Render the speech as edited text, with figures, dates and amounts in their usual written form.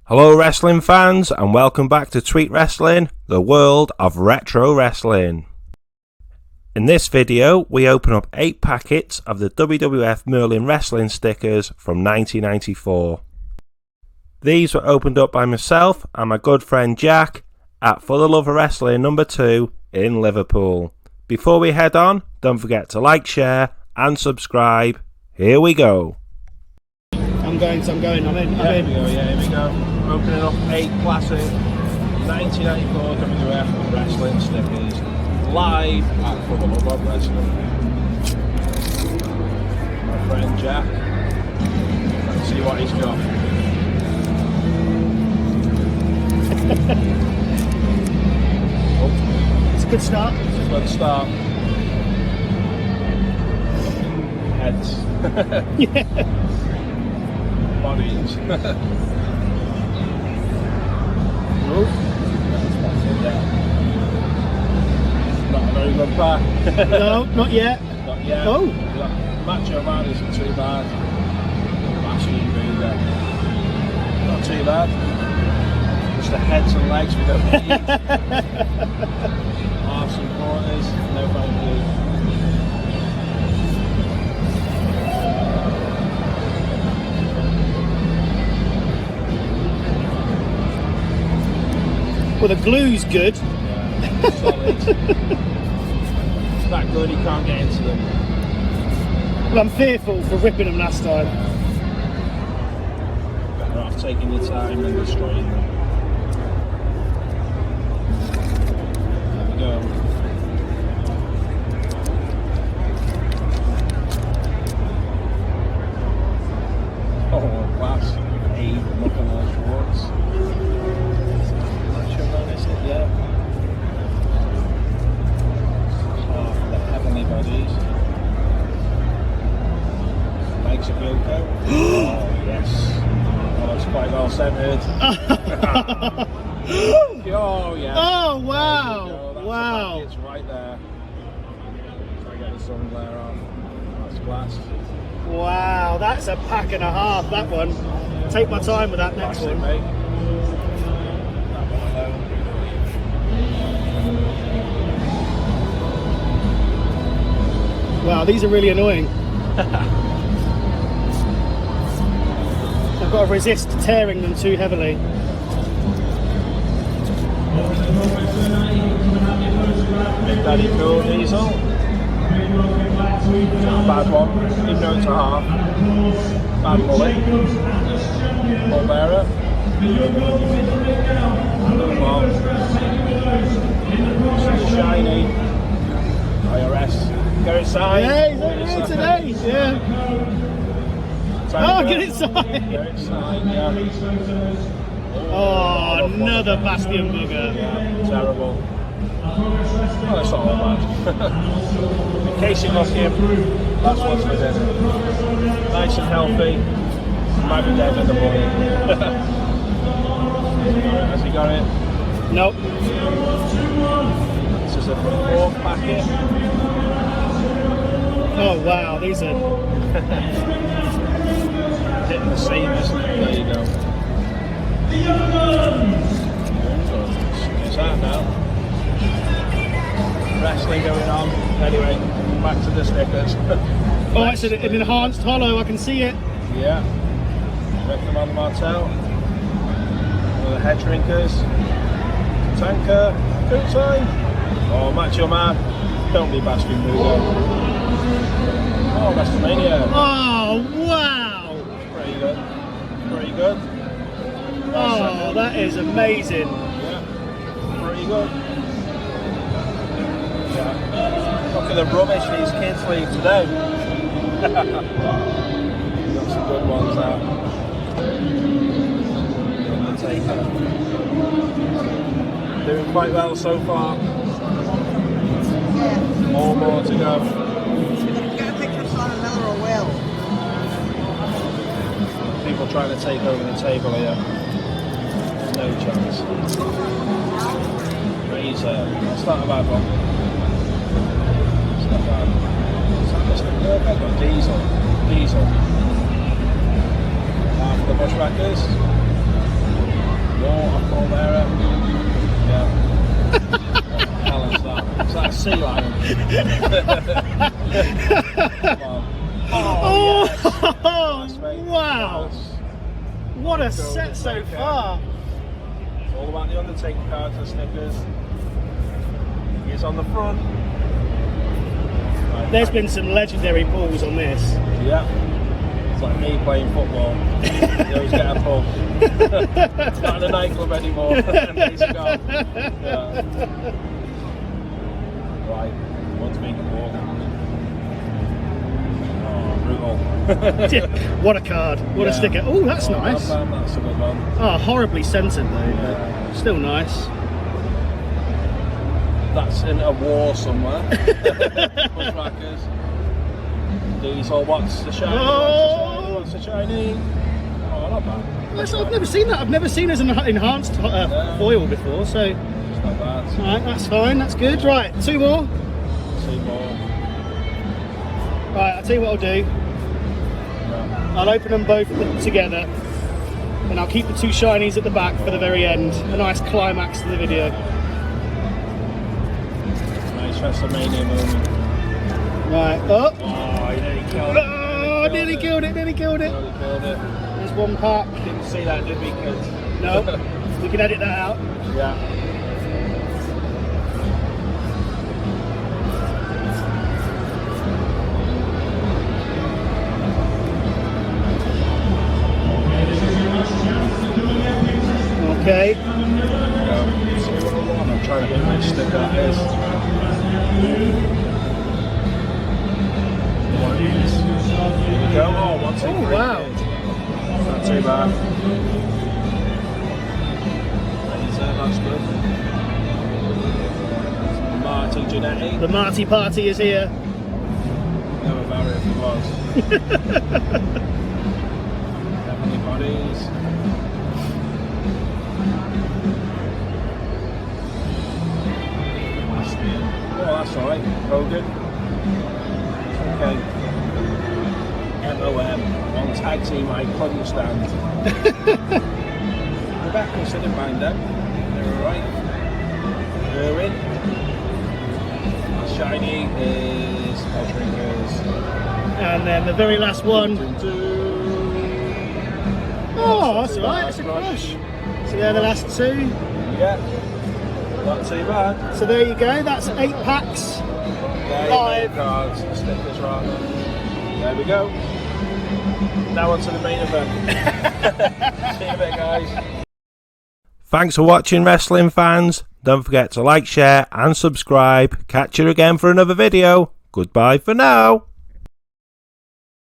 Hello wrestling fans and welcome back to Tweet Wrestling, the world of retro wrestling. In this video we open up 8 packets of the WWF Merlin wrestling stickers from 1994. These were opened up by myself and my good friend Jack at For the Love of Wrestling number 2 in Liverpool. Before we head on, don't forget to like, share and subscribe. Here we go. I'm in. Here we go. Opening up 8 classic 1994 WWF wrestling stickers live at For the Love of Wrestling. My friend Jack. Let's see what he's got. It's a good start. It's a good start. Heads. Yeah. Bodies. Not a very good pack. No, not yet. Not yet. Oh. Macho Man isn't too bad. Actually, not too bad. Just the heads and legs we don't need. Arse and corners, no thank you. Well, the glue's good. Yeah, solid. It's that good, he can't get into them. Well, I'm fearful for ripping them last time. Better off taking your time and destroying them. There we go. Oh, class. Abe, look at those shorts. Yeah. Oh, the heavenly bodies. Legs of Yoko. Oh, yes. Oh, it's quite well centered. Oh, yeah. Oh, wow. That's Wow. It's right there. Try to get the sun glare on. That's class. Wow, that's a pack and a half, that one. Take my time with that next Classic, one. mate. That one alone. Wow, these are really annoying. I've got to resist tearing them too heavily. Big Daddy Cool Diesel. Not a bad one, even though it's a half. Bad mullet. Ball bearer. Another one. Shiny. IRS. Get it signed. Yeah, he's today. Yeah. Oh, get it signed. Get it signed, yeah. Oh, another Bastion booger. Yeah, terrible. Well, it's not all bad. In case you're looking, that's what's within it. Nice and healthy. Might be dead in the morning. Has he got it? Nope. This is a 4th packet. Oh, wow, these are... Hitting the seam, isn't it? There you go. It's that now. Wrestling going on. Anyway, back to the stickers. Oh, it's an enhanced hollow, I can see it. Yeah. Rectum on the Martel. One of the head shrinkers. Tanker. Good time. Oh, Macho Man. Don't be Bastion Bugo. Oh, WrestleMania. Oh, wow. Pretty good. Pretty good. Oh, that is amazing. Yeah. Pretty good. Yeah. Look at the rubbish these kids leave today. Got some good ones out. Undertaker. Doing quite well so far. More to go. Get a picture of Simon Miller or Will. People trying to take over the table here. No chance. Razor. It's not a bad one. It's not bad. Is that Mr. Perfect or Diesel? Half the Bushwhackers. Waterfall there. Yeah. What the hell is that? Is that a sea lion? Come on. Oh, Yes. Nice, wow. Nice. What a set so far. It's all about the Undertaker cards and stickers. He's on the front. Right, There's been some legendary pulls on this. Yeah. It's like me playing football. You always get a pull. It's not in a nightclub anymore. It's gone. Yeah. Right. Want to make it walk. What a card. What a sticker. Oh, that's nice. That's a good one. Oh, horribly censored though, Yeah. but still nice. That's in a war somewhere. Bushwhackers. These all what's the shiny? Oh. What's the shiny? Oh, not bad. I've never seen that. I've never seen as an enhanced foil before, so It's not bad. alright, that's fine, that's good. Right, 2 more. 2 more. Right, I'll tell you what I'll do. I'll open them both together and I'll keep the 2 shinies at the back for the very end. A nice climax to the video. Nice WrestleMania moment. Right, oh! Oh, you nearly killed it. Oh, nearly killed it. Nearly killed it. There's 1 pack. Didn't see that, did we, kids? No, we can edit that out. Yeah. Okay. See what I want. I'm trying to get which sticker that is. One of these. Here we go. Oh, 1, 2, 3. Oh, wow. Not too bad. That's good. Marty Jannetty. The Marty party is here. Never married if he was. Definitely bodies. Oh, that's alright. Hogan. Okay. MOM. One tag team I couldn't stand. Rebecca didn't mind them. They were alright. Merlin. Shiny is Drinkers. And then the very last one. Oh, that's alright, it's a crush. So they're the last 2. Yeah. Not too bad. So there you go, that's 8 packs. Live cards, stickers rather. There we go. Now on to the main event. See you in a bit, guys. Thanks for watching, wrestling fans. Don't forget to like, share and subscribe. Catch you again for another video. Goodbye for now.